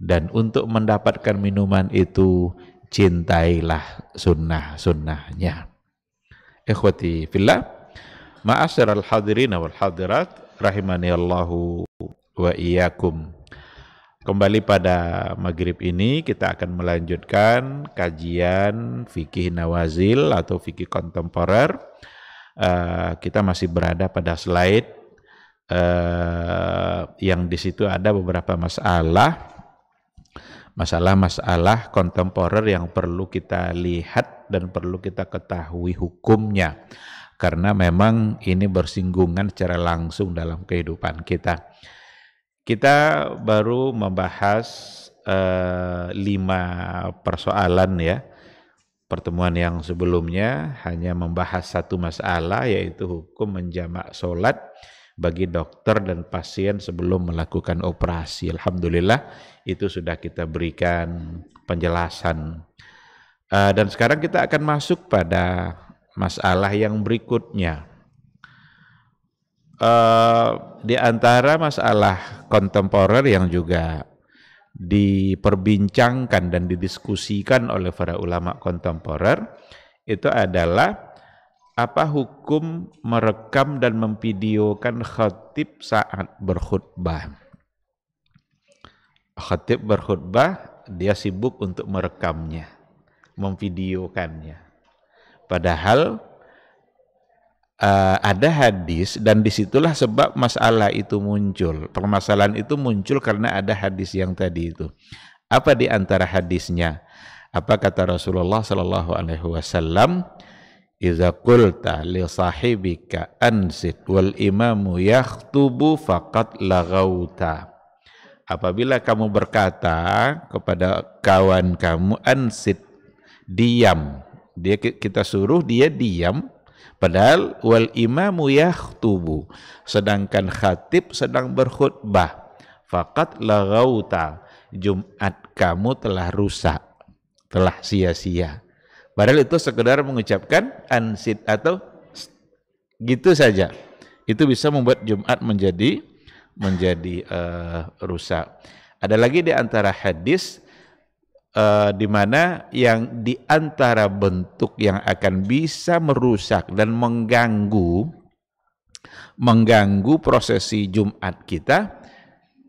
Dan untuk mendapatkan minuman itu, cintailah sunnah-sunnahnya. Ikhwati fillah, ma'asyiral hadirin wal hadirat, rahimani Allahu wa iyyakum. Kembali pada maghrib ini kita akan melanjutkan kajian fikih nawazil atau fikih kontemporer. Kita masih berada pada slide yang di situ ada beberapa masalah kontemporer yang perlu kita lihat dan perlu kita ketahui hukumnya, karena memang ini bersinggungan secara langsung dalam kehidupan kita. Kita baru membahas 5 persoalan ya. Pertemuan yang sebelumnya hanya membahas satu masalah, yaitu hukum menjamak sholat bagi dokter dan pasien sebelum melakukan operasi. Alhamdulillah itu sudah kita berikan penjelasan. Dan sekarang kita akan masuk pada masalah yang berikutnya. Di antara masalah kontemporer yang juga diperbincangkan dan didiskusikan oleh para ulama kontemporer itu adalah apa hukum merekam dan memvideokan khatib saat berkhutbah. Khatib berkhutbah, dia sibuk untuk merekamnya, memvideokannya. Padahal ada hadis, dan disitulah sebab masalah itu muncul. Permasalahan itu muncul karena ada hadis yang tadi itu. Apa di antara hadisnya? Apa kata Rasulullah sallallahu alaihi wasallam? Iza qulta li sahibika ansit wal imamu yakhtubu faqad laghauta. Apabila kamu berkata kepada kawan kamu ansit, diam. Kita suruh dia diam, padahal wal imamu yakhtubu, sedangkan khatib sedang berkhutbah. Faqad laghauta, Jumat kamu telah rusak, telah sia-sia. Padahal itu sekedar mengucapkan ansit atau gitu saja. Itu bisa membuat Jumat menjadi rusak. Ada lagi di antara hadis di mana yang di antara bentuk yang akan bisa merusak dan mengganggu prosesi Jumat kita,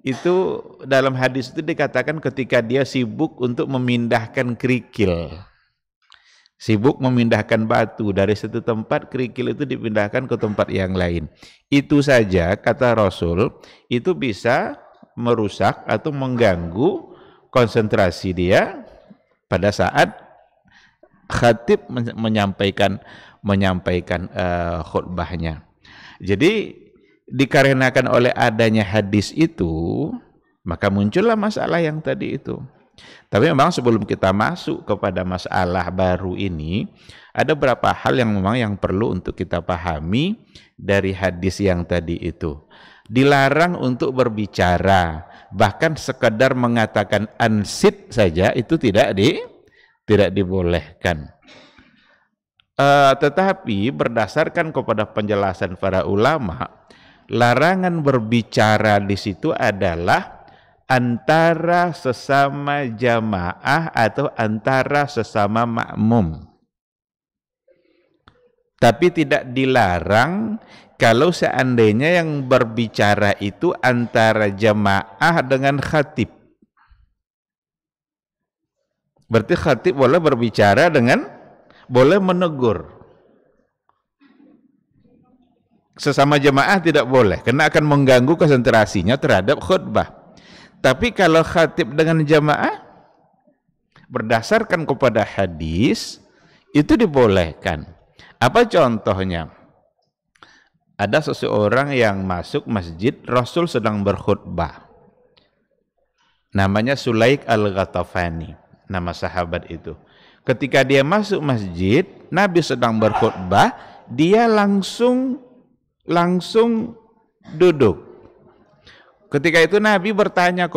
itu dalam hadis itu dikatakan ketika dia sibuk untuk memindahkan kerikil. Sibuk memindahkan batu dari satu tempat, kerikil itu dipindahkan ke tempat yang lain. Itu saja kata Rasul, itu bisa merusak atau mengganggu konsentrasi dia pada saat khatib menyampaikan khutbahnya. Jadi dikarenakan oleh adanya hadis itu, maka muncullah masalah yang tadi itu. Tapi memang sebelum kita masuk kepada masalah baru ini, ada beberapa hal yang memang yang perlu untuk kita pahami dari hadis yang tadi itu. Dilarang untuk berbicara, bahkan sekedar mengatakan ansit saja itu tidak dibolehkan. Tetapi berdasarkan kepada penjelasan para ulama, larangan berbicara di situ adalah antara sesama jamaah atau antara sesama makmum. Tapi tidak dilarang kalau seandainya yang berbicara itu antara jamaah dengan khatib. Berarti khatib boleh berbicara boleh menegur. Sesama jamaah tidak boleh, karena akan mengganggu konsentrasinya terhadap khutbah. Tapi kalau khatib dengan jamaah, berdasarkan kepada hadis, itu dibolehkan. Apa contohnya? Ada seseorang yang masuk masjid, Rasul sedang berkhutbah. Namanya Sulaik al-Ghatafani, nama sahabat itu. Ketika dia masuk masjid, Nabi sedang berkhutbah, dia langsung duduk. Ketika itu Nabi bertanya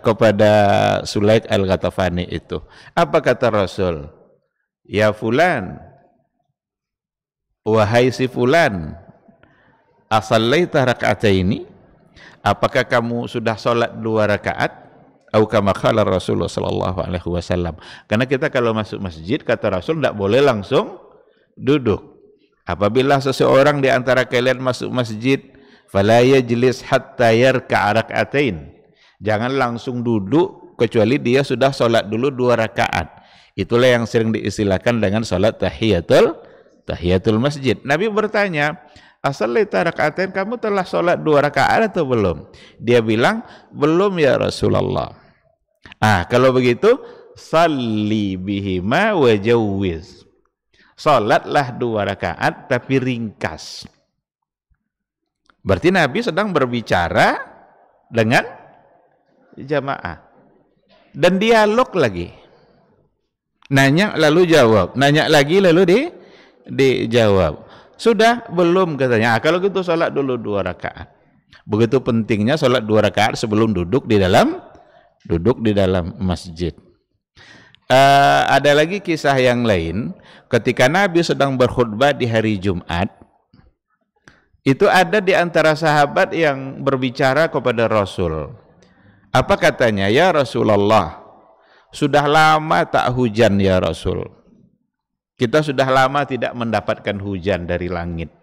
kepada Sulaik al-Ghatafani itu, apa kata Rasul? Ya fulan, wahai si fulan, asallaita raka'ataini, apakah kamu sudah sholat 2 rakaat? Au kama qala Rasulullah sallallahu alaihi wasallam. Karena kita kalau masuk masjid, kata Rasul, tidak boleh langsung duduk. Apabila seseorang di antara kalian masuk masjid, fala yajlis hatta yarka'a rak'atain. Jangan langsung duduk kecuali dia sudah sholat dulu 2 rakaat. Itulah yang sering diistilahkan dengan sholat tahiyatul masjid. Nabi bertanya, "Asallaita rak'atain, kamu telah sholat 2 rakaat atau belum?" Dia bilang, "Belum ya Rasulullah." Kalau begitu, salli bihima wa jawwiz. Sholatlah 2 rakaat tapi ringkas. Berarti Nabi sedang berbicara dengan jamaah. Dan dialog lagi. Nanya lalu jawab, nanya lagi lalu dijawab. Sudah belum katanya. Kalau gitu sholat dulu 2 rakaat. Begitu pentingnya sholat 2 rakaat sebelum duduk di dalam masjid. Ada lagi kisah yang lain, ketika Nabi sedang berkhutbah di hari Jumat, itu ada di antara sahabat yang berbicara kepada Rasul. Apa katanya? Ya Rasulullah, sudah lama tak hujan ya Rasul. Kita sudah lama tidak mendapatkan hujan dari langit.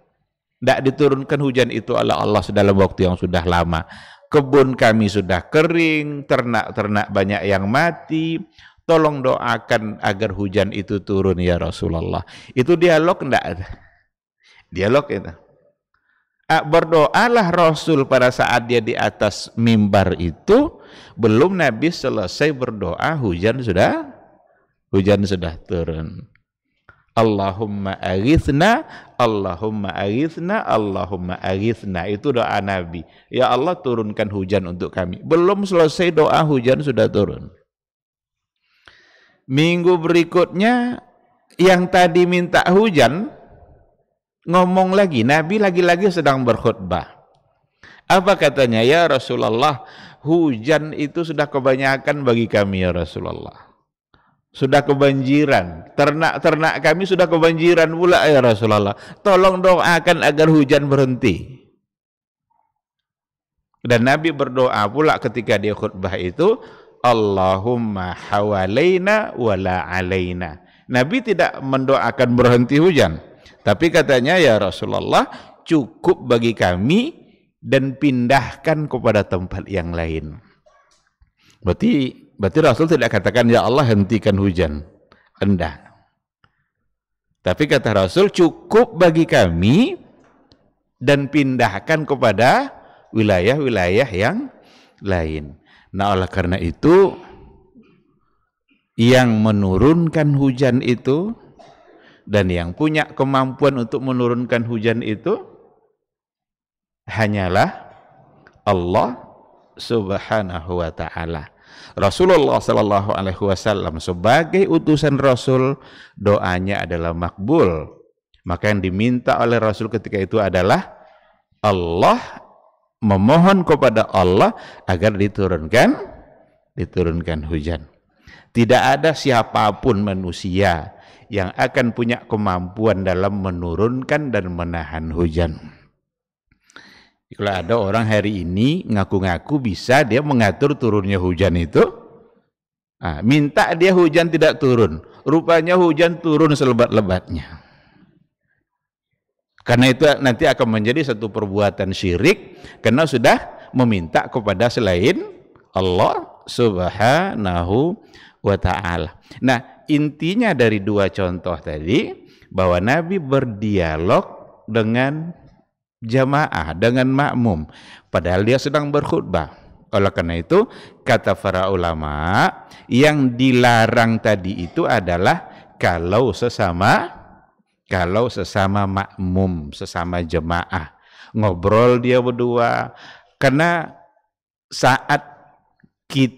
Tidak diturunkan hujan itu oleh Allah dalam waktu yang sudah lama. Kebun kami sudah kering, ternak-ternak banyak yang mati. Tolong doakan agar hujan itu turun ya Rasulullah. Itu dialog enggak? Dialog itu. Berdoalah Rasul pada saat dia di atas mimbar itu, belum Nabi selesai berdoa hujan sudah turun. Allahumma aghithna, Allahumma aghithna, Allahumma aghithna. Itu doa Nabi. Ya Allah, turunkan hujan untuk kami. Belum selesai doa hujan sudah turun. Minggu berikutnya yang tadi minta hujan ngomong lagi, Nabi lagi-lagi sedang berkhutbah. Apa katanya? Ya Rasulullah, hujan itu sudah kebanyakan bagi kami ya Rasulullah. Sudah kebanjiran, ternak-ternak kami sudah kebanjiran pula ya Rasulullah. Tolong doakan agar hujan berhenti. Dan Nabi berdoa pula ketika dia khutbah itu, Allahumma hawalaina wala alaina. Nabi tidak mendoakan berhenti hujan, tapi katanya ya Rasulullah, cukup bagi kami dan pindahkan kepada tempat yang lain. Berarti Rasul tidak katakan ya Allah hentikan hujan. Enggak. Tapi kata Rasul, cukup bagi kami dan pindahkan kepada wilayah-wilayah yang lain. Nah, oleh karena itu yang menurunkan hujan itu dan yang punya kemampuan untuk menurunkan hujan itu hanyalah Allah Subhanahu wa ta'ala. Rasulullah sallallahu alaihi wasallam sebagai utusan Rasul, doanya adalah makbul. Maka yang diminta oleh Rasul ketika itu adalah Allah, memohon kepada Allah agar diturunkan hujan. Tidak ada siapapun manusia yang akan punya kemampuan dalam menurunkan dan menahan hujan. Kalau ada orang hari ini ngaku-ngaku bisa dia mengatur turunnya hujan itu, minta dia hujan tidak turun, rupanya hujan turun selebat-lebatnya. Karena itu nanti akan menjadi satu perbuatan syirik, karena sudah meminta kepada selain Allah Subhanahu wa ta'ala. Nah, intinya dari 2 contoh tadi, bahwa Nabi berdialog dengan jamaah, dengan makmum, padahal dia sedang berkhutbah. Oleh karena itu, kata para ulama, yang dilarang tadi itu adalah kalau sesama makmum, sesama jemaah, ngobrol dia berdua. Karena saat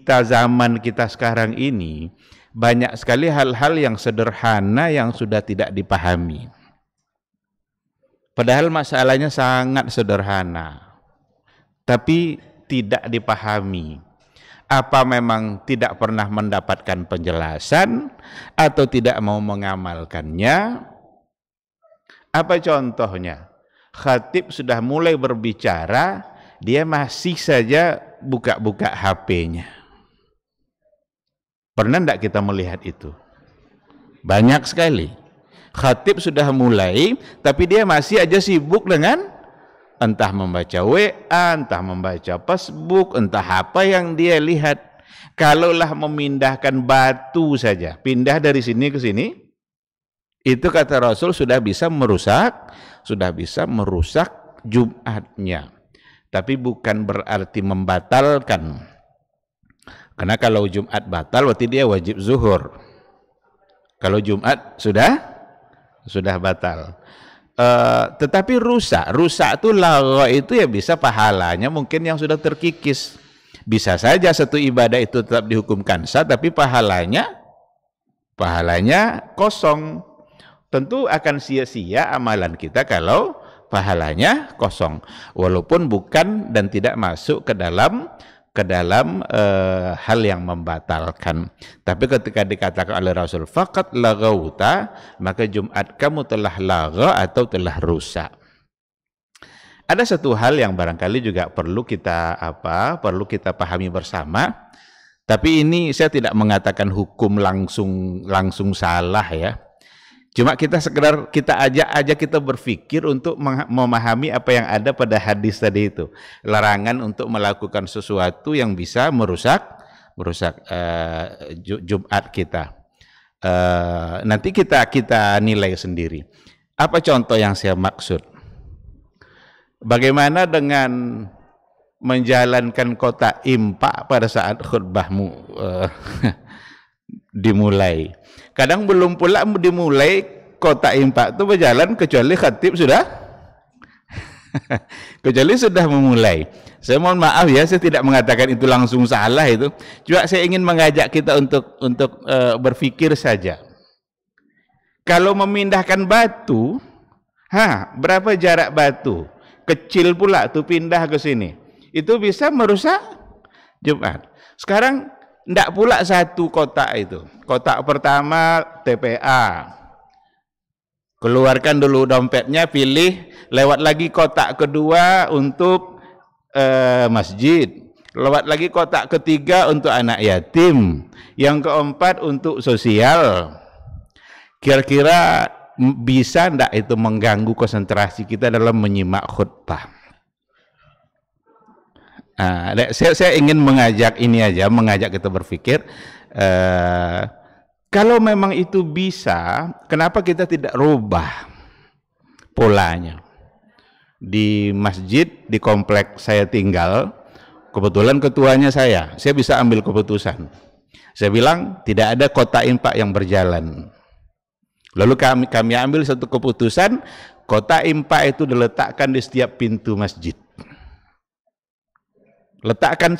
zaman kita sekarang ini, banyak sekali hal-hal yang sederhana yang sudah tidak dipahami. Padahal masalahnya sangat sederhana, tapi tidak dipahami. Apa memang tidak pernah mendapatkan penjelasan atau tidak mau mengamalkannya? Apa contohnya? Khatib sudah mulai berbicara, dia masih saja buka-buka HP-nya. Pernah tidak kita melihat itu? Banyak sekali. Khatib sudah mulai, tapi dia masih aja sibuk dengan entah membaca WA, entah membaca Facebook, entah apa yang dia lihat. Kalaulah memindahkan batu saja, pindah dari sini ke sini, itu kata Rasul sudah bisa merusak Jumatnya. Tapi bukan berarti membatalkan. Karena kalau Jumat batal, berarti dia wajib zuhur. Kalau Jumat sudah batal. Tetapi rusak itu lagha itu ya bisa pahalanya mungkin yang sudah terkikis. Bisa saja satu ibadah itu tetap dihukumkan sah, tapi pahalanya kosong. Tentu akan sia-sia amalan kita kalau pahalanya kosong, walaupun bukan dan tidak masuk ke dalam hal yang membatalkan. Tapi ketika dikatakan oleh Rasul faqat laghauta, maka Jumat kamu telah lagha atau telah rusak. Ada satu hal yang barangkali juga perlu kita pahami bersama. Tapi ini saya tidak mengatakan hukum langsung salah ya. Cuma kita sekedar kita berpikir untuk memahami apa yang ada pada hadis tadi itu. Larangan untuk melakukan sesuatu yang bisa merusak Jumat kita. Nanti kita nilai sendiri. Apa contoh yang saya maksud? Bagaimana dengan menjalankan kotak impak pada saat khutbahmu dimulai? Kadang belum pula dimulai kotak impak itu berjalan kecuali khatib sudah memulai. Saya mohon maaf ya, saya tidak mengatakan itu langsung salah itu. Cuma saya ingin mengajak kita untuk berpikir saja. Kalau memindahkan batu, berapa jarak batu? Kecil pula tuh pindah ke sini. Itu bisa merusak Jumat. Sekarang tidak pula satu kotak itu. Kotak pertama TPA. Keluarkan dulu dompetnya, pilih. Lewat lagi kotak kedua untuk masjid. Lewat lagi kotak ketiga untuk anak yatim. Yang keempat untuk sosial. Kira-kira bisa tidak itu mengganggu konsentrasi kita dalam menyimak khutbah? Saya ingin mengajak kita berpikir, kalau memang itu bisa, kenapa kita tidak rubah polanya? Di masjid, di komplek saya tinggal, kebetulan ketuanya saya bisa ambil keputusan. Saya bilang tidak ada kotak impak yang berjalan. Lalu kami ambil satu keputusan, kotak impak itu diletakkan di setiap pintu masjid. Letakkan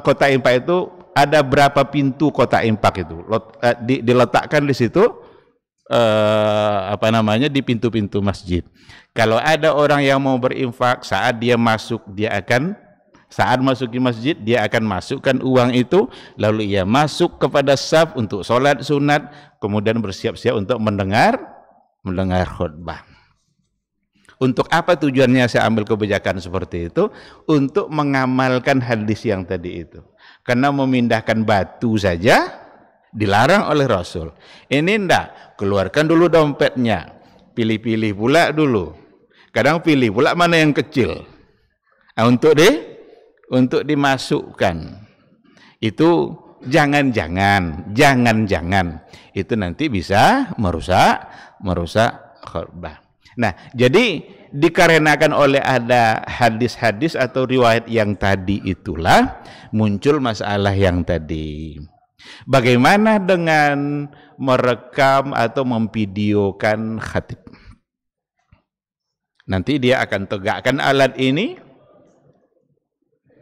kotak impak itu, ada berapa pintu kotak impak itu diletakkan di situ, di pintu-pintu masjid. Kalau ada orang yang mau berinfak, saat masuki masjid, dia akan masukkan uang itu, lalu ia masuk kepada saf untuk sholat sunat, kemudian bersiap-siap untuk mendengar khutbah. Untuk apa tujuannya saya ambil kebijakan seperti itu? Untuk mengamalkan hadis yang tadi itu. Karena memindahkan batu saja dilarang oleh Rasul. Ini enggak, keluarkan dulu dompetnya, pilih-pilih pula dulu. Kadang pilih pula mana yang kecil. Untuk dimasukkan. Itu jangan-jangan itu nanti bisa merusak khutbah. Nah, jadi dikarenakan oleh ada hadis-hadis atau riwayat yang tadi itulah muncul masalah yang tadi. Bagaimana dengan merekam atau memvideokan khatib? Nanti dia akan tegakkan alat ini,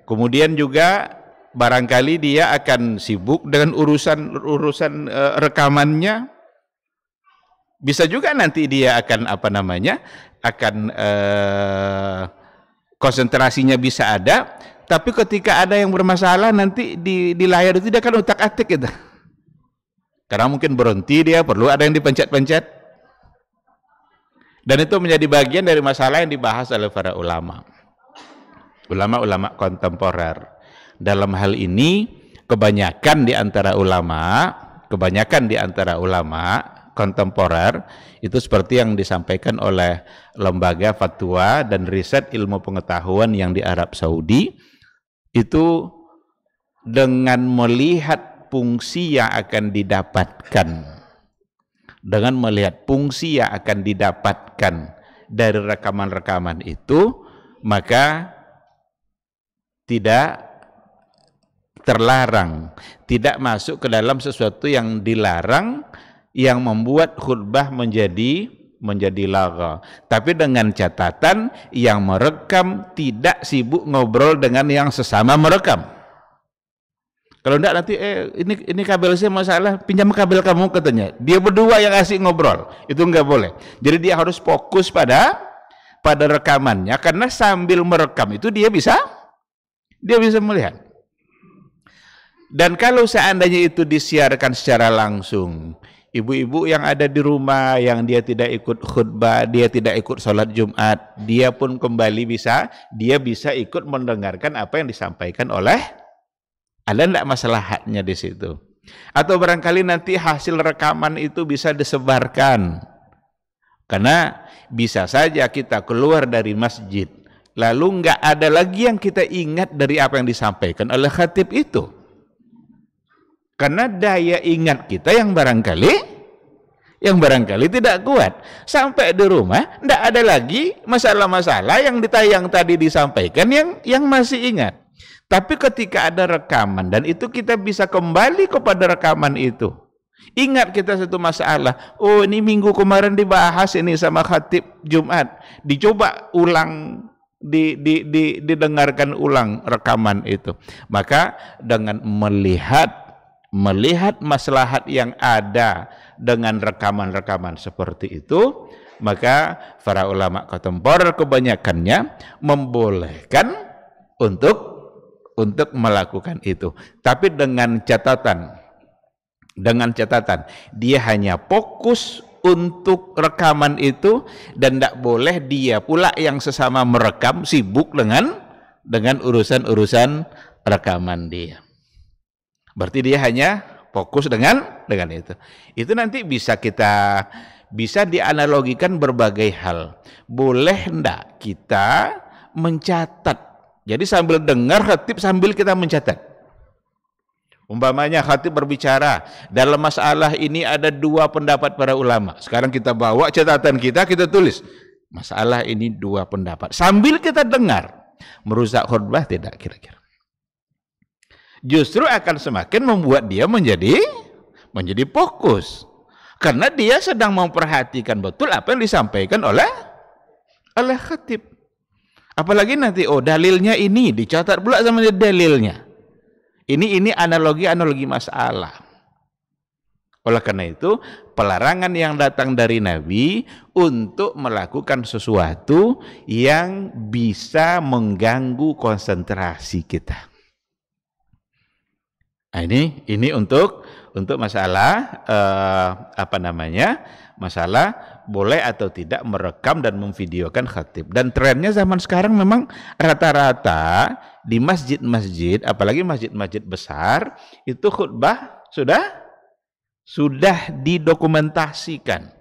kemudian juga barangkali dia akan sibuk dengan urusan rekamannya. Bisa juga nanti dia akan konsentrasinya bisa ada, tapi ketika ada yang bermasalah nanti di layar itu dia akan utak-atik gitu. Karena mungkin berhenti, dia perlu ada yang dipencet-pencet. Dan itu menjadi bagian dari masalah yang dibahas oleh para ulama kontemporer. Dalam hal ini kebanyakan di antara ulama kontemporer itu seperti yang disampaikan oleh lembaga fatwa dan riset ilmu pengetahuan yang di Arab Saudi, itu dengan melihat fungsi yang akan didapatkan dari rekaman-rekaman itu, maka tidak terlarang, tidak masuk ke dalam sesuatu yang dilarang yang membuat khutbah menjadi lagha. Tapi dengan catatan yang merekam tidak sibuk ngobrol dengan yang sesama merekam. Kalau enggak nanti ini kabel saya masalah, pinjam kabel kamu katanya. Dia berdua yang asik ngobrol. Itu enggak boleh. Jadi dia harus fokus pada rekamannya, karena sambil merekam itu dia bisa melihat. Dan kalau seandainya itu disiarkan secara langsung, ibu-ibu yang ada di rumah yang dia tidak ikut khutbah, dia tidak ikut sholat Jumat, dia pun kembali bisa ikut mendengarkan apa yang disampaikan oleh, ada enggak maslahatnya di situ. Atau barangkali nanti hasil rekaman itu bisa disebarkan. Karena bisa saja kita keluar dari masjid, lalu enggak ada lagi yang kita ingat dari apa yang disampaikan oleh khatib itu. Karena daya ingat kita yang barangkali tidak kuat. Sampai di rumah enggak ada lagi masalah-masalah yang ditayang tadi disampaikan yang masih ingat. Tapi ketika ada rekaman dan itu kita bisa kembali kepada rekaman itu. Ingat kita satu masalah, oh ini minggu kemarin dibahas ini sama khatib Jumat. Dicoba ulang, didengarkan ulang rekaman itu. Maka dengan melihat maslahat yang ada dengan rekaman-rekaman seperti itu, maka para ulama kontemporer kebanyakannya membolehkan untuk melakukan itu, tapi dengan catatan dia hanya fokus untuk rekaman itu, dan tidak boleh dia pula yang sesama merekam sibuk dengan urusan rekaman dia. Berarti dia hanya fokus dengan itu. Itu nanti bisa dianalogikan berbagai hal. Boleh enggak kita mencatat? Jadi sambil dengar khatib sambil kita mencatat. Umpamanya khatib berbicara, dalam masalah ini ada dua pendapat para ulama. Sekarang kita bawa catatan kita tulis. Masalah ini dua pendapat. Sambil kita dengar. Merusak khutbah tidak kira-kira? Justru akan semakin membuat dia menjadi fokus. Karena dia sedang memperhatikan betul apa yang disampaikan oleh khatib. Apalagi nanti dalilnya ini dicatat pula sama dia dalilnya. Ini analogi masalah. Oleh karena itu, pelarangan yang datang dari Nabi untuk melakukan sesuatu yang bisa mengganggu konsentrasi kita. Nah, ini untuk masalah masalah boleh atau tidak merekam dan memvideokan khatib. Dan trennya zaman sekarang memang rata-rata di masjid-masjid, apalagi masjid-masjid besar, itu khutbah sudah didokumentasikan.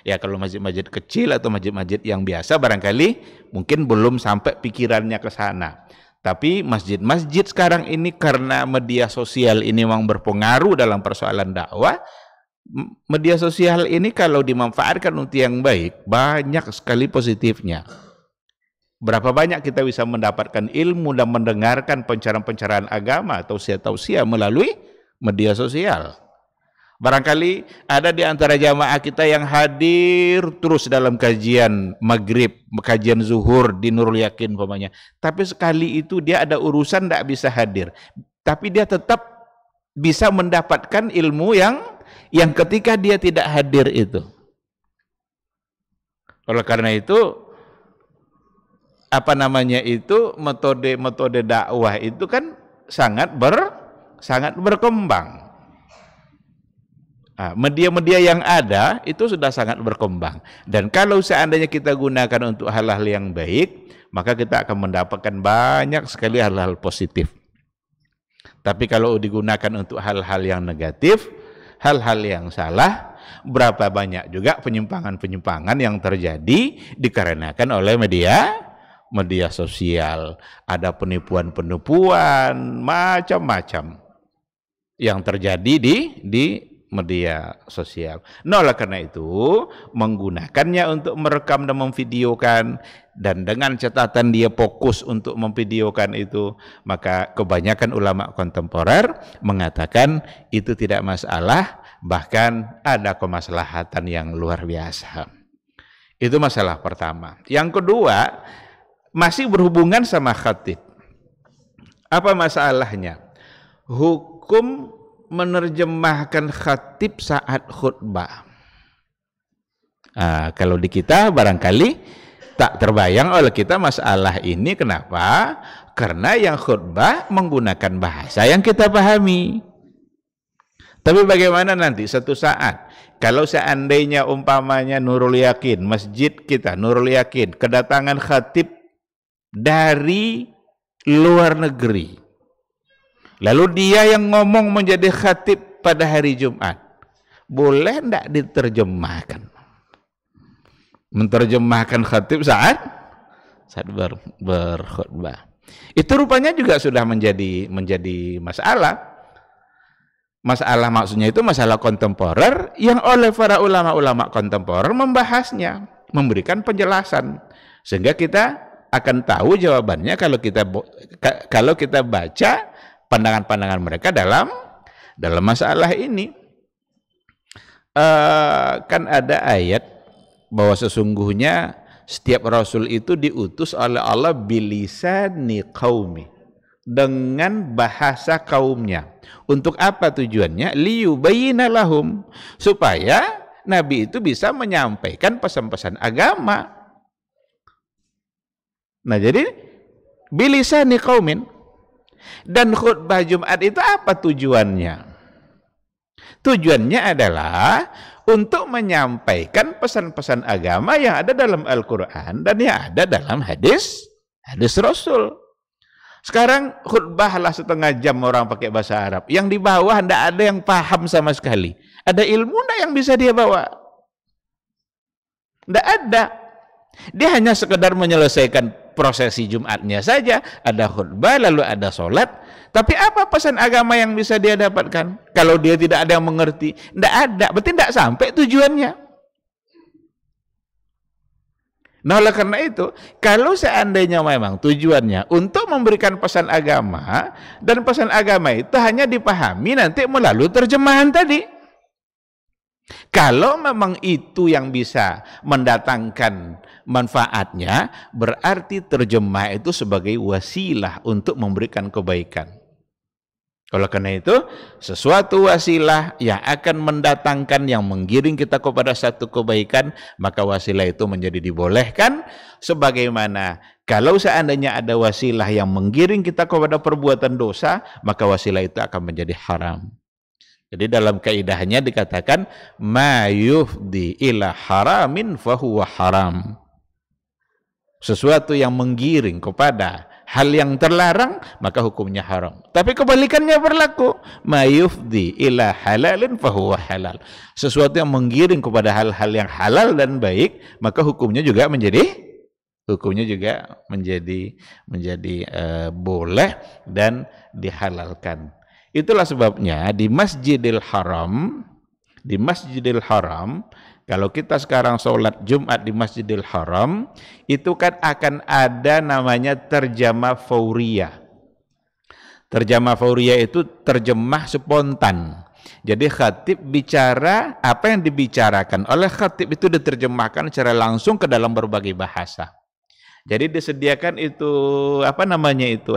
Ya kalau masjid-masjid kecil atau masjid-masjid yang biasa barangkali mungkin belum sampai pikirannya ke sana. Tapi masjid-masjid sekarang ini karena media sosial ini memang berpengaruh dalam persoalan dakwah. Media sosial ini kalau dimanfaatkan untuk yang baik, banyak sekali positifnya. Berapa banyak kita bisa mendapatkan ilmu dan mendengarkan pencerahan-pencerahan agama atau tausiah melalui media sosial. Barangkali ada di antara jamaah kita yang hadir terus dalam kajian maghrib, kajian zuhur di Nurul Yakin umpamanya. Tapi sekali itu dia ada urusan tidak bisa hadir. Tapi dia tetap bisa mendapatkan ilmu yang ketika dia tidak hadir itu. Oleh karena itu, metode dakwah itu kan sangat berkembang. Media-media yang ada itu sudah sangat berkembang. Dan kalau seandainya kita gunakan untuk hal-hal yang baik, maka kita akan mendapatkan banyak sekali hal-hal positif. Tapi kalau digunakan untuk hal-hal yang negatif, hal-hal yang salah, berapa banyak juga penyimpangan-penyimpangan yang terjadi dikarenakan oleh media sosial. Ada penipuan-penipuan macam-macam yang terjadi di media sosial. Nah, oleh karena itu menggunakannya untuk merekam dan memvideokan, dan dengan catatan dia fokus untuk memvideokan itu, maka kebanyakan ulama kontemporer mengatakan itu tidak masalah, bahkan ada kemaslahatan yang luar biasa. Itu masalah pertama. Yang kedua, masih berhubungan sama khatib. Apa masalahnya? Hukum menerjemahkan khatib saat khutbah. Kalau di kita barangkali tak terbayang oleh kita masalah ini. Kenapa? Karena yang khutbah menggunakan bahasa yang kita pahami. Tapi bagaimana nanti satu saat kalau seandainya umpamanya Nurul Yakin, masjid kita Nurul Yakin, kedatangan khatib dari luar negeri, lalu dia yang ngomong menjadi khatib pada hari Jumat, boleh tidak diterjemahkan? Menterjemahkan khatib saat berkhutbah. Itu rupanya juga sudah menjadi masalah. Masalah maksudnya itu masalah kontemporer yang oleh para ulama-ulama kontemporer membahasnya, memberikan penjelasan, sehingga kita akan tahu jawabannya kalau kita baca pandangan-pandangan mereka dalam masalah ini. Kan ada ayat bahwa sesungguhnya setiap rasul itu diutus oleh Allah bilisani qaumi, dengan bahasa kaumnya. Untuk apa tujuannya? Liyubayyina lahum, supaya nabi itu bisa menyampaikan pesan-pesan agama. Nah, jadi bilisani qaumin. Dan khutbah Jumat itu apa tujuannya? Tujuannya adalah untuk menyampaikan pesan-pesan agama yang ada dalam Al-Quran dan yang ada dalam hadis Rasul. Sekarang khutbahlah setengah jam orang pakai bahasa Arab, yang di bawah tidak ada yang paham sama sekali. Ada ilmu tidak yang bisa dia bawa? Tidak ada. Dia hanya sekedar menyelesaikan prosesi Jumatnya saja, ada khutbah lalu ada sholat, tapi apa pesan agama yang bisa dia dapatkan? Kalau dia tidak ada yang mengerti, tidak ada, berarti tidak sampai tujuannya. Nah, oleh karena itu, kalau seandainya memang tujuannya untuk memberikan pesan agama, dan pesan agama itu hanya dipahami nanti melalui terjemahan tadi. Kalau memang itu yang bisa mendatangkan manfaatnya, berarti terjemah itu sebagai wasilah untuk memberikan kebaikan. Oleh karena itu, sesuatu wasilah yang akan mendatangkan, yang menggiring kita kepada satu kebaikan, maka wasilah itu menjadi dibolehkan. Sebagaimana kalau seandainya ada wasilah yang menggiring kita kepada perbuatan dosa, maka wasilah itu akan menjadi haram. Jadi dalam kaidahnya dikatakan ma yufdi ila haramin fahuwa haram. Sesuatu yang menggiring kepada hal yang terlarang, maka hukumnya haram. Tapi kebalikannya berlaku, ma yufdi ila halalin fahuwa halal. Sesuatu yang menggiring kepada hal-hal yang halal dan baik, maka hukumnya juga menjadi boleh dan dihalalkan. Itulah sebabnya di Masjidil Haram, kalau kita sekarang sholat Jumat di Masjidil Haram, itu kan akan ada namanya terjemah fauriyah. Terjemah fauriyah itu terjemah spontan. Jadi khatib bicara, apa yang dibicarakan oleh khatib itu diterjemahkan secara langsung ke dalam berbagai bahasa. Jadi disediakan itu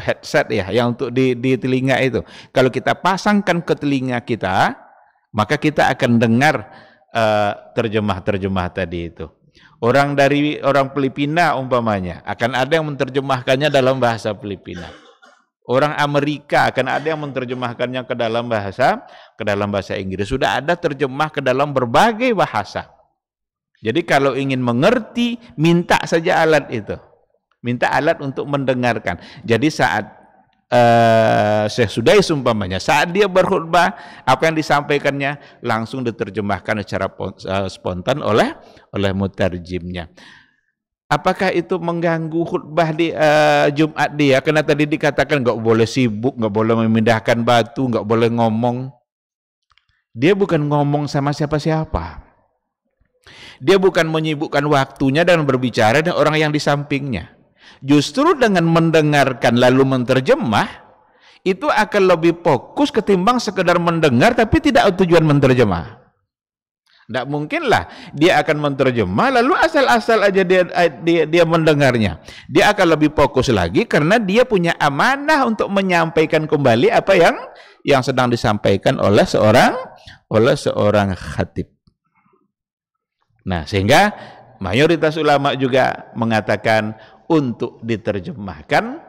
headset ya, yang untuk di telinga itu. Kalau kita pasangkan ke telinga kita, maka kita akan dengar terjemah tadi itu. Orang Filipina umpamanya akan ada yang menerjemahkannya dalam bahasa Filipina. Orang Amerika akan ada yang menerjemahkannya ke dalam bahasa Inggris. Sudah ada terjemah ke dalam berbagai bahasa. Jadi kalau ingin mengerti, minta saja alat itu. Minta alat untuk mendengarkan. Jadi saat Syekh Sudais umpamanya, saat dia berkhutbah, apa yang disampaikannya langsung diterjemahkan secara spontan oleh mutarjimnya. Apakah itu mengganggu khutbah di Jumat dia? Karena tadi dikatakan nggak boleh sibuk, nggak boleh memindahkan batu, nggak boleh ngomong. Dia bukan ngomong sama siapa-siapa. Dia bukan menyibukkan waktunya dan berbicara dengan orang yang di sampingnya. Justru dengan mendengarkan lalu menterjemah, itu akan lebih fokus ketimbang sekedar mendengar tapi tidak tujuan menterjemah. Tidak mungkinlah dia akan menterjemah lalu asal-asal aja dia mendengarnya. Dia akan lebih fokus lagi karena dia punya amanah untuk menyampaikan kembali apa yang sedang disampaikan oleh seorang khatib. Nah, sehingga mayoritas ulama juga mengatakan untuk diterjemahkan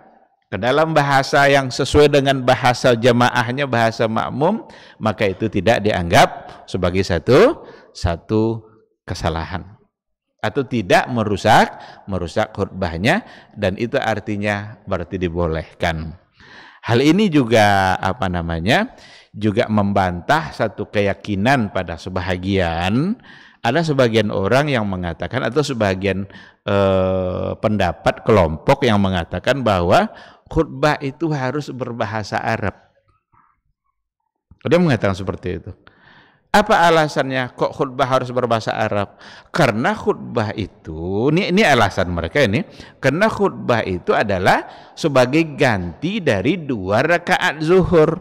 ke dalam bahasa yang sesuai dengan bahasa jamaahnya, bahasa makmum, maka itu tidak dianggap sebagai satu kesalahan atau tidak merusak khutbahnya, dan itu artinya berarti dibolehkan. Hal ini juga juga membantah satu keyakinan pada sebahagian. Ada sebagian orang yang mengatakan atau sebagian pendapat kelompok yang mengatakan bahwa khutbah itu harus berbahasa Arab. Dia mengatakan seperti itu. Apa alasannya kok khutbah harus berbahasa Arab? Karena khutbah itu, ini alasan mereka ini, karena khutbah itu adalah sebagai ganti dari 2 rakaat zuhur.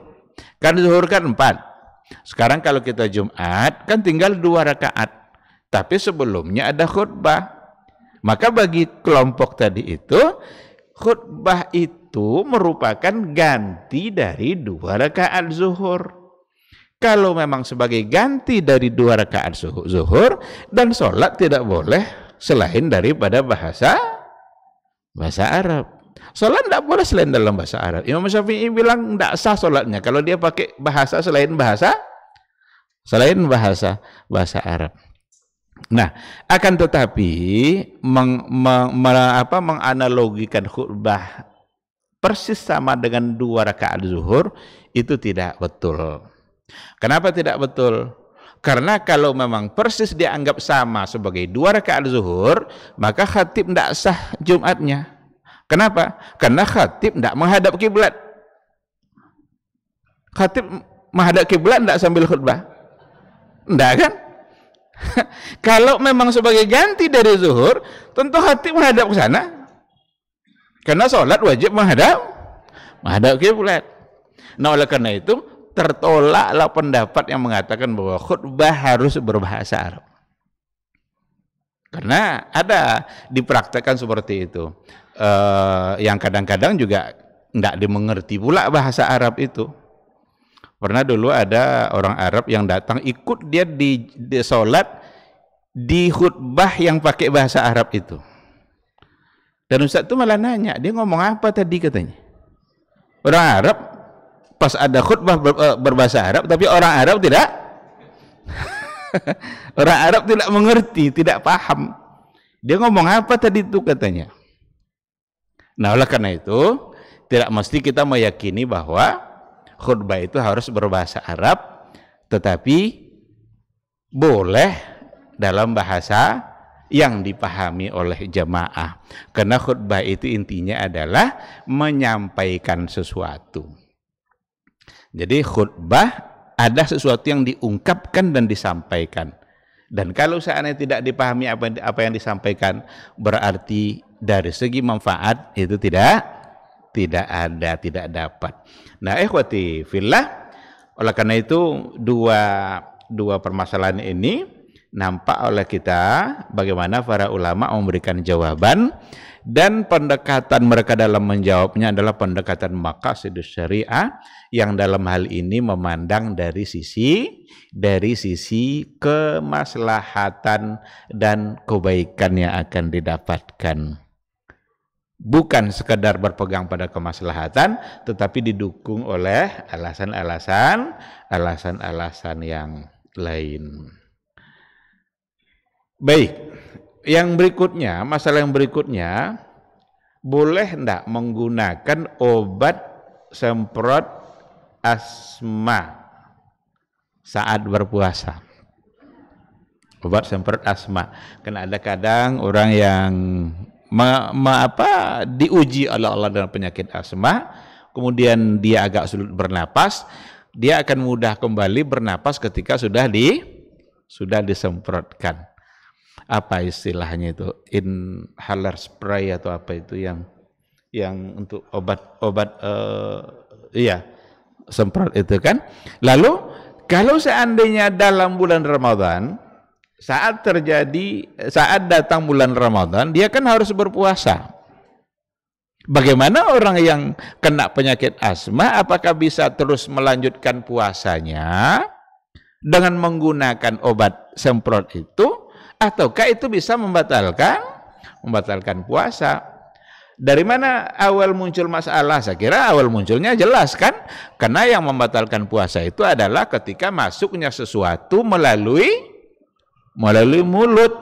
Kan zuhur kan 4. Sekarang kalau kita Jumat kan tinggal 2 rakaat. Tapi sebelumnya ada khutbah. Maka bagi kelompok tadi itu, khutbah itu merupakan ganti dari 2 rakaat zuhur. Kalau memang sebagai ganti dari 2 rakaat zuhur, dan sholat tidak boleh selain daripada bahasa Arab. Sholat tidak boleh selain dalam bahasa Arab. Imam Syafi'i bilang tidak sah sholatnya kalau dia pakai bahasa selain bahasa Arab. Nah, akan tetapi menganalogikan khutbah persis sama dengan 2 rakaat zuhur itu tidak betul. Kenapa tidak betul? Karena kalau memang persis dianggap sama sebagai 2 rakaat zuhur, maka khatib tidak sah Jumatnya. Kenapa? Karena khatib tidak menghadap kiblat. Khatib menghadap kiblat tidak sambil khutbah? Tidak kan? Kalau memang sebagai ganti dari zuhur, tentu khatib menghadap ke sana. Karena sholat wajib menghadap kiblat. Nah, oleh karena itu tertolaklah pendapat yang mengatakan bahwa khutbah harus berbahasa Arab. Karena ada dipraktekkan seperti itu. Yang kadang-kadang juga tidak dimengerti pula bahasa Arab itu. Pernah dulu ada orang Arab yang datang ikut dia di sholat di khutbah yang pakai bahasa Arab itu. Dan Ustaz itu malah nanya, dia ngomong apa tadi katanya. Orang Arab pas ada khutbah berbahasa Arab, tapi orang Arab tidak orang Arab tidak mengerti, tidak paham. Dia ngomong apa tadi itu katanya. Nah, oleh karena itu tidak mesti kita meyakini bahwa khutbah itu harus berbahasa Arab, tetapi boleh dalam bahasa yang dipahami oleh jamaah. Karena khutbah itu intinya adalah menyampaikan sesuatu. Jadi khutbah ada sesuatu yang diungkapkan dan disampaikan. Dan kalau seandainya tidak dipahami apa yang disampaikan, berarti dari segi manfaat itu tidak dapat. Nah, ikhwati fillah, oleh karena itu dua permasalahan ini nampak oleh kita bagaimana para ulama memberikan jawaban, dan pendekatan mereka dalam menjawabnya adalah pendekatan maqasidus syariah yang dalam hal ini memandang dari sisi kemaslahatan dan kebaikan yang akan didapatkan. Bukan sekadar berpegang pada kemaslahatan, tetapi didukung oleh alasan-alasan yang lain. Baik, masalah yang berikutnya, boleh enggak menggunakan obat semprot asma saat berpuasa. Obat semprot asma. Karena ada kadang orang yang diuji oleh Allah dengan penyakit asma, kemudian dia agak sulit bernapas, dia akan mudah kembali bernapas ketika sudah disemprotkan. Apa istilahnya itu? Inhaler spray atau apa itu yang untuk obat semprot itu kan. Lalu kalau seandainya dalam bulan Ramadan, saat datang bulan Ramadan, dia kan harus berpuasa. Bagaimana orang yang kena penyakit asma, apakah bisa terus melanjutkan puasanya dengan menggunakan obat semprot itu, ataukah itu bisa membatalkan puasa? Dari mana awal muncul masalah? Saya kira awal munculnya jelas kan, karena yang membatalkan puasa itu adalah ketika masuknya sesuatu melalui mulut,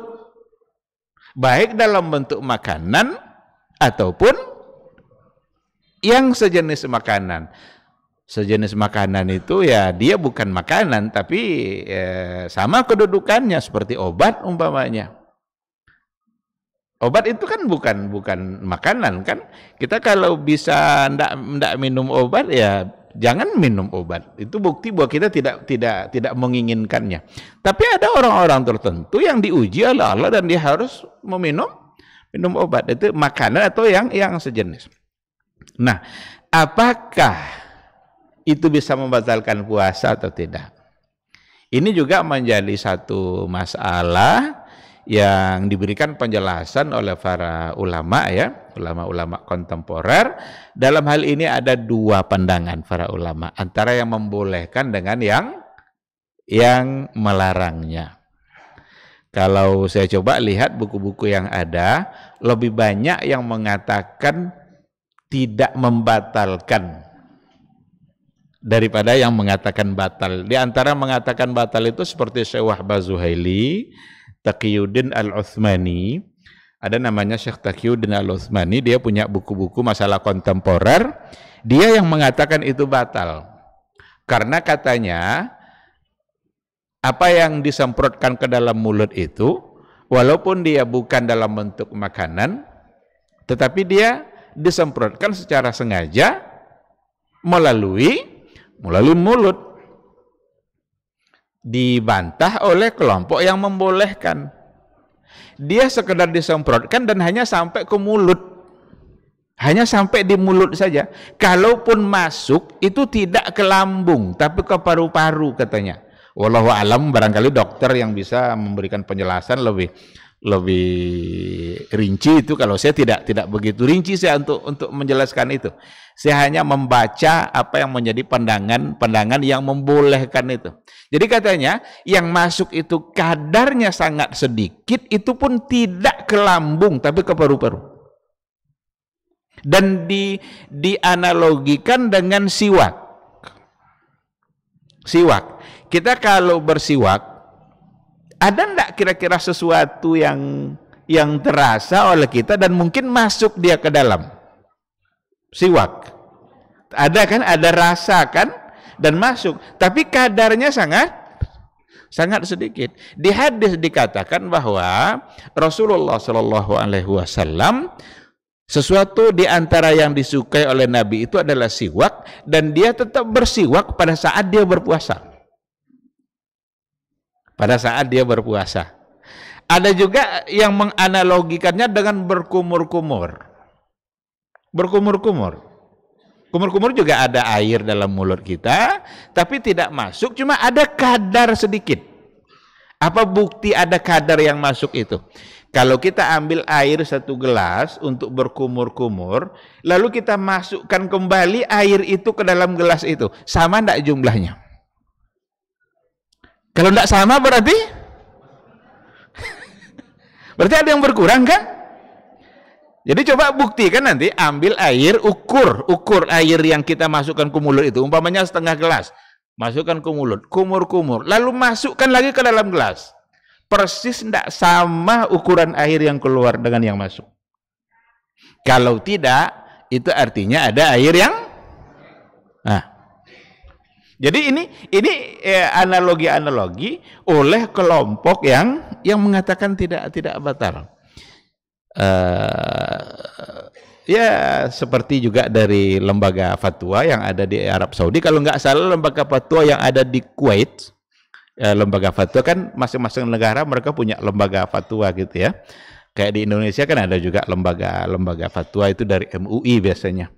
baik dalam bentuk makanan ataupun yang sejenis makanan. Sejenis makanan itu ya dia bukan makanan, tapi sama kedudukannya seperti obat umpamanya. Obat itu kan bukan makanan kan. Kita kalau bisa ndak minum obat ya jangan minum obat. Itu bukti bahwa kita tidak menginginkannya. Tapi ada orang-orang tertentu yang diuji oleh Allah dan dia harus minum obat. Itu makanan atau yang sejenis. Nah, apakah itu bisa membatalkan puasa atau tidak? Ini juga menjadi satu masalah yang diberikan penjelasan oleh para ulama ya, ulama-ulama kontemporer. Dalam hal ini ada dua pandangan para ulama, antara yang membolehkan dengan yang melarangnya. Kalau saya coba lihat buku-buku yang ada, lebih banyak yang mengatakan tidak membatalkan daripada yang mengatakan batal. Di antara mengatakan batal itu seperti Syekh Wahbah Zuhaili, Taqiyuddin Al-Utsmani, ada namanya Syekh Taqiyuddin Al-Utsmani, dia punya buku-buku masalah kontemporer, dia yang mengatakan itu batal. Karena katanya, apa yang disemprotkan ke dalam mulut itu, walaupun dia bukan dalam bentuk makanan, tetapi dia disemprotkan secara sengaja melalui mulut. Dibantah oleh kelompok yang membolehkan. Dia sekedar disemprotkan dan hanya sampai ke mulut. Hanya sampai di mulut saja. Kalaupun masuk itu tidak ke lambung tapi ke paru-paru katanya. Wallahu alam, barangkali dokter yang bisa memberikan penjelasan lebih rinci itu. Kalau saya tidak begitu rinci saya untuk menjelaskan itu. Saya hanya membaca apa yang menjadi pandangan yang membolehkan itu. Jadi katanya yang masuk itu kadarnya sangat sedikit, itu pun tidak ke lambung tapi ke paru-paru. Dan dianalogikan dengan siwak. Kita kalau bersiwak, ada enggak kira-kira sesuatu yang terasa oleh kita dan mungkin masuk dia ke dalam siwak? Ada kan, ada rasa kan, dan masuk, tapi kadarnya sangat sedikit. Di hadis dikatakan bahwa Rasulullah Shallallahu Alaihi Wasallam, sesuatu di antara yang disukai oleh Nabi itu adalah siwak, dan dia tetap bersiwak pada saat dia berpuasa. Ada juga yang menganalogikannya dengan berkumur-kumur. Kumur-kumur juga ada air dalam mulut kita, tapi tidak masuk, cuma ada kadar sedikit. Apa bukti ada kadar yang masuk itu? Kalau kita ambil air 1 gelas untuk berkumur-kumur, lalu kita masukkan kembali air itu ke dalam gelas itu, sama enggak jumlahnya? Kalau enggak sama berarti ada yang berkurang kan? Jadi coba buktikan nanti, ambil air, ukur air yang kita masukkan ke mulut itu, umpamanya 1/2 gelas, masukkan ke mulut, kumur-kumur, lalu masukkan lagi ke dalam gelas. Persis tidak sama ukuran air yang keluar dengan yang masuk. Kalau tidak, itu artinya ada air Nah, jadi ini analogi-analogi oleh kelompok yang mengatakan tidak batal. Ya seperti juga dari lembaga fatwa yang ada di Arab Saudi. Kalau nggak salah lembaga fatwa yang ada di Kuwait, lembaga fatwa kan masing-masing negara mereka punya lembaga fatwa gitu ya. Kayak di Indonesia kan ada juga lembaga fatwa itu dari MUI biasanya.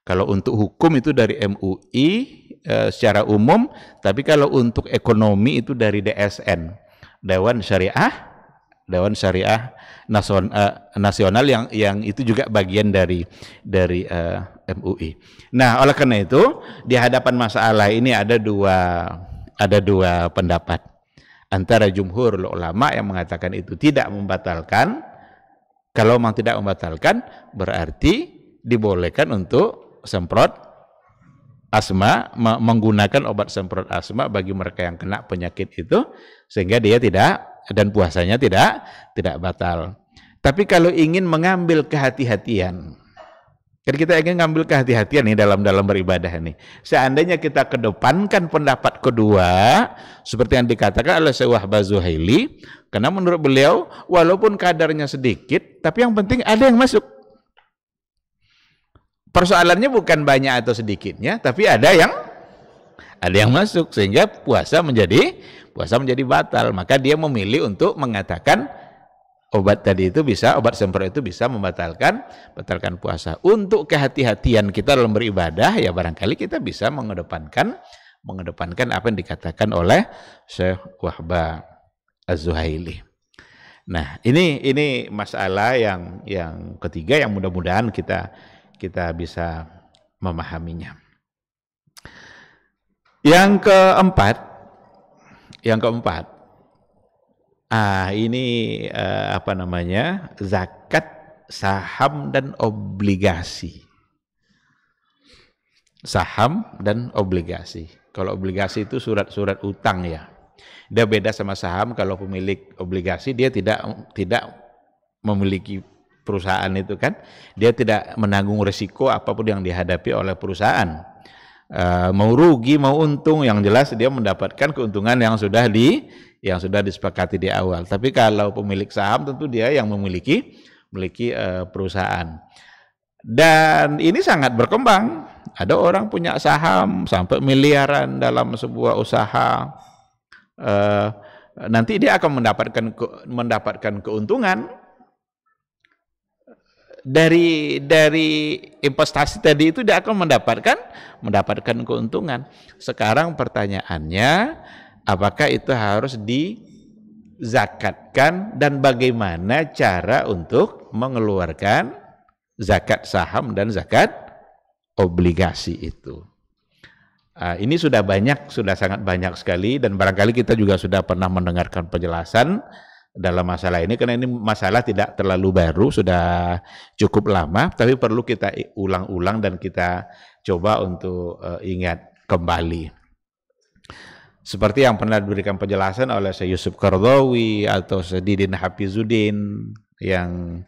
Kalau untuk hukum itu dari MUI secara umum, tapi kalau untuk ekonomi itu dari DSN, Dewan Syariah Nasional yang itu juga bagian dari MUI. Nah, oleh karena itu di hadapan masalah ini ada dua pendapat antara jumhur ulama yang mengatakan itu tidak membatalkan. Kalau memang tidak membatalkan, berarti dibolehkan untuk semprot asma, menggunakan obat semprot asma bagi mereka yang kena penyakit itu, sehingga dia tidak, dan puasanya tidak batal. Tapi kalau ingin mengambil kehati-hatian, kan kita ingin mengambil kehati-hatian nih dalam beribadah nih. Seandainya kita kedepankan pendapat kedua, seperti yang dikatakan oleh Syekh Wahbah Zuhaili, karena menurut beliau, walaupun kadarnya sedikit, tapi yang penting ada yang masuk. Persoalannya bukan banyak atau sedikitnya, tapi ada yang masuk, sehingga puasa menjadi batal. Maka dia memilih untuk mengatakan obat semprot itu bisa membatalkan puasa. Untuk kehati-hatian kita dalam beribadah, ya barangkali kita bisa mengedepankan apa yang dikatakan oleh Syekh Wahbah Az-Zuhaili. Nah, ini masalah yang ketiga yang mudah-mudahan kita bisa memahaminya. Yang keempat, ini zakat saham dan obligasi. Saham dan obligasi. Kalau obligasi itu surat-surat utang ya. Dia beda sama saham. Kalau pemilik obligasi dia tidak memiliki perusahaan itu kan, dia tidak menanggung risiko apapun yang dihadapi oleh perusahaan. Mau rugi mau untung, yang jelas dia mendapatkan keuntungan yang sudah disepakati di awal. Tapi kalau pemilik saham tentu dia yang memiliki perusahaan. Dan ini sangat berkembang. Ada orang punya saham sampai miliaran dalam sebuah usaha. Nanti dia akan mendapatkan keuntungan dari investasi tadi itu, dia akan mendapatkan keuntungan. Sekarang pertanyaannya, apakah itu harus dizakatkan dan bagaimana cara untuk mengeluarkan zakat saham dan zakat obligasi itu? Ini sudah sangat banyak sekali, dan barangkali kita juga sudah pernah mendengarkan penjelasan dalam masalah ini, karena ini masalah tidak terlalu baru, sudah cukup lama, tapi perlu kita ulang-ulang dan kita coba untuk ingat kembali. Seperti yang pernah diberikan penjelasan oleh Syekh Yusuf Qaradawi atau Syekh Didin Hafizuddin yang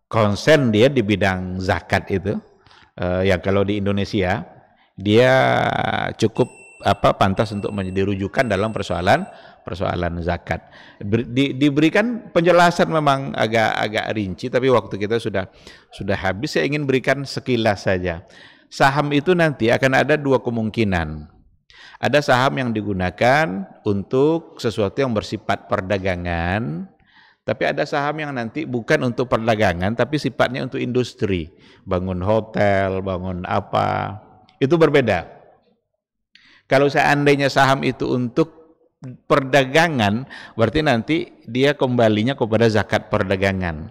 konsen dia di bidang zakat itu. Yang kalau di Indonesia dia cukup pantas untuk menjadi rujukan dalam persoalan zakat. Diberikan penjelasan memang agak rinci, tapi waktu kita sudah habis. Saya ingin berikan sekilas saja. Saham itu nanti akan ada dua kemungkinan. Ada saham yang digunakan untuk sesuatu yang bersifat perdagangan, tapi ada saham yang nanti bukan untuk perdagangan, tapi sifatnya untuk industri, bangun hotel, bangun apa, itu berbeda. Kalau seandainya saham itu untuk perdagangan, berarti nanti dia kembalinya kepada zakat perdagangan,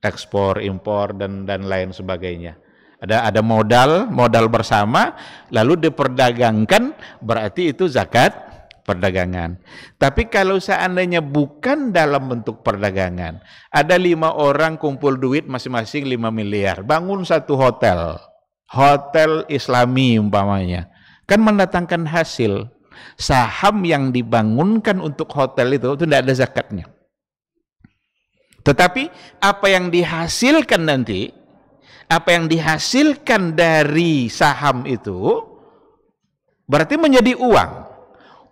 ekspor, impor, dan lain sebagainya. Ada modal bersama, lalu diperdagangkan, berarti itu zakat perdagangan. Tapi kalau seandainya bukan dalam bentuk perdagangan, ada 5 orang kumpul duit masing-masing 5 miliar, bangun satu hotel Islami umpamanya, kan mendatangkan hasil. Saham yang dibangunkan untuk hotel itu tidak ada zakatnya. Tetapi apa yang dihasilkan nanti Apa yang dihasilkan dari saham itu berarti menjadi uang.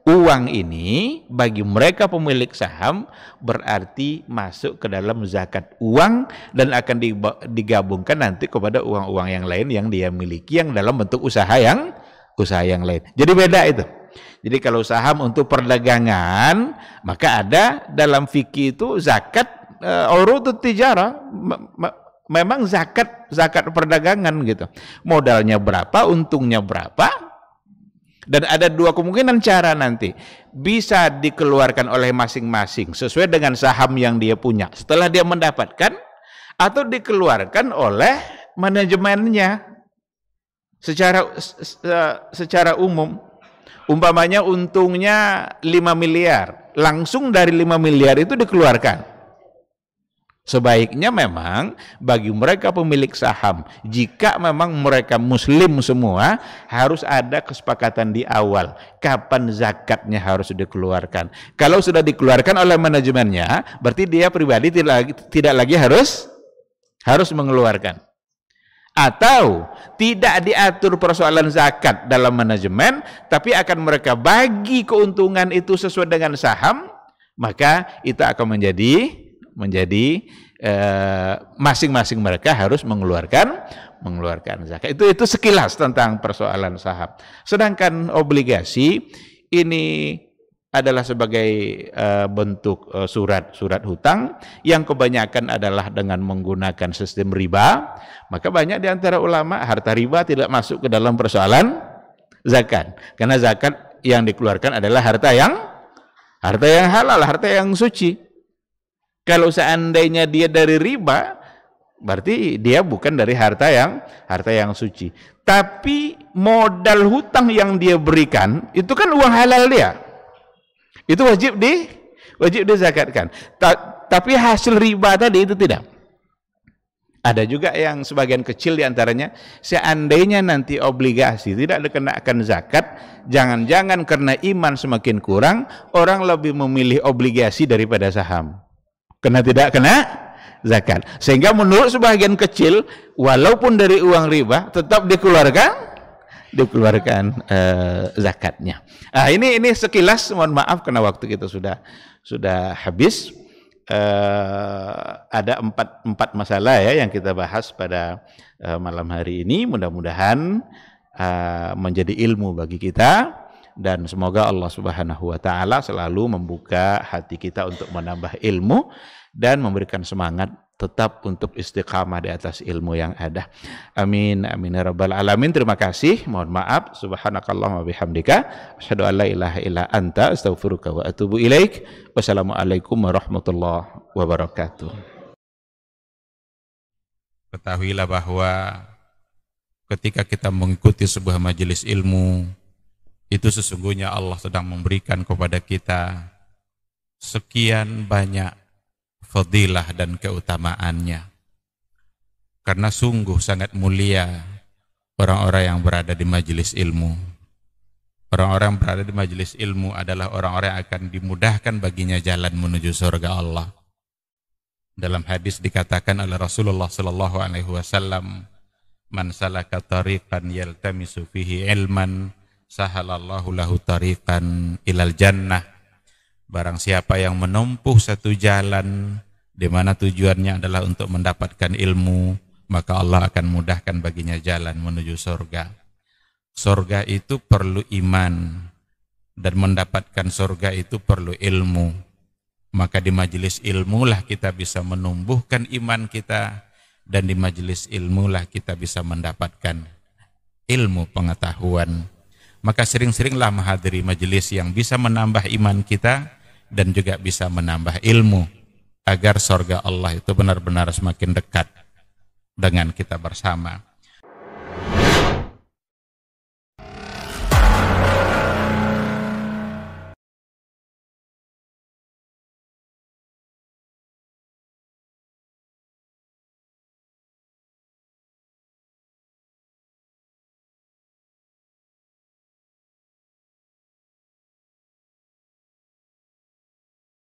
Uang ini bagi mereka pemilik saham berarti masuk ke dalam zakat uang dan akan digabungkan nanti kepada uang-uang yang lain yang dia miliki yang dalam bentuk usaha yang lain. Jadi beda itu. Jadi kalau saham untuk perdagangan, maka ada dalam fikih itu zakat urudut tijarah, memang zakat perdagangan gitu. Modalnya berapa, untungnya berapa. Dan ada dua kemungkinan cara nanti. Bisa dikeluarkan oleh masing-masing sesuai dengan saham yang dia punya setelah dia mendapatkan, atau dikeluarkan oleh manajemennya secara umum. Umpamanya untungnya 5 miliar, langsung dari 5 miliar itu dikeluarkan. Sebaiknya memang bagi mereka pemilik saham, jika memang mereka muslim semua, harus ada kesepakatan di awal kapan zakatnya harus dikeluarkan. Kalau sudah dikeluarkan oleh manajemennya, berarti dia pribadi tidak lagi harus mengeluarkan. Atau tidak diatur persoalan zakat dalam manajemen, tapi akan mereka bagi keuntungan itu sesuai dengan saham, maka itu akan menjadi masing-masing mereka harus mengeluarkan zakat. Itu sekilas tentang persoalan saham. Sedangkan obligasi ini adalah sebagai bentuk surat hutang yang kebanyakan adalah dengan menggunakan sistem riba. Maka banyak di antara ulama harta riba tidak masuk ke dalam persoalan zakat, karena zakat yang dikeluarkan adalah harta yang halal, harta yang suci. Kalau seandainya dia dari riba, berarti dia bukan dari harta yang suci. Tapi modal hutang yang dia berikan itu kan uang halal dia. Itu wajib dizakatkan. Tapi hasil riba tadi itu tidak. Ada juga yang sebagian kecil diantaranya, seandainya nanti obligasi tidak dikenakan zakat, jangan-jangan karena iman semakin kurang, orang lebih memilih obligasi daripada saham. Karena tidak kena zakat. Sehingga menurut sebagian kecil, walaupun dari uang riba, tetap dikeluarkan zakatnya. Ini sekilas, mohon maaf karena waktu kita sudah habis. Ada empat masalah ya yang kita bahas pada malam hari ini. Mudah-mudahan menjadi ilmu bagi kita, dan semoga Allah Subhanahu wa taala selalu membuka hati kita untuk menambah ilmu dan memberikan semangat tetap untuk istiqamah di atas ilmu yang ada. Amin amin ya rabbal alamin. Terima kasih. Mohon maaf. Subhanakallahumma bihamdika asyhadu an la ilaha illa anta astaghfiruka wa atubu ilaik. Wassalamualaikum warahmatullahi wabarakatuh. Ketahuilah bahwa ketika kita mengikuti sebuah majelis ilmu, itu sesungguhnya Allah sedang memberikan kepada kita sekian banyak fadilah dan keutamaannya. Karena sungguh sangat mulia orang-orang yang berada di majelis ilmu. Orang-orang yang berada di majelis ilmu adalah orang-orang yang akan dimudahkan baginya jalan menuju surga Allah. Dalam hadis dikatakan oleh Rasulullah sallallahu alaihi wasallam, "Man salaka tariqan yaltamisu fihi ilman, sahalallahu lahu tariqan ilal jannah." Barang siapa yang menempuh satu jalan di mana tujuannya adalah untuk mendapatkan ilmu, maka Allah akan mudahkan baginya jalan menuju surga. Surga itu perlu iman, dan mendapatkan surga itu perlu ilmu. Maka di majelis ilmulah kita bisa menumbuhkan iman kita, dan di majelis ilmulah kita bisa mendapatkan ilmu pengetahuan. Maka sering-seringlah menghadiri majelis yang bisa menambah iman kita dan juga bisa menambah ilmu, agar surga Allah itu benar-benar semakin dekat dengan kita bersama.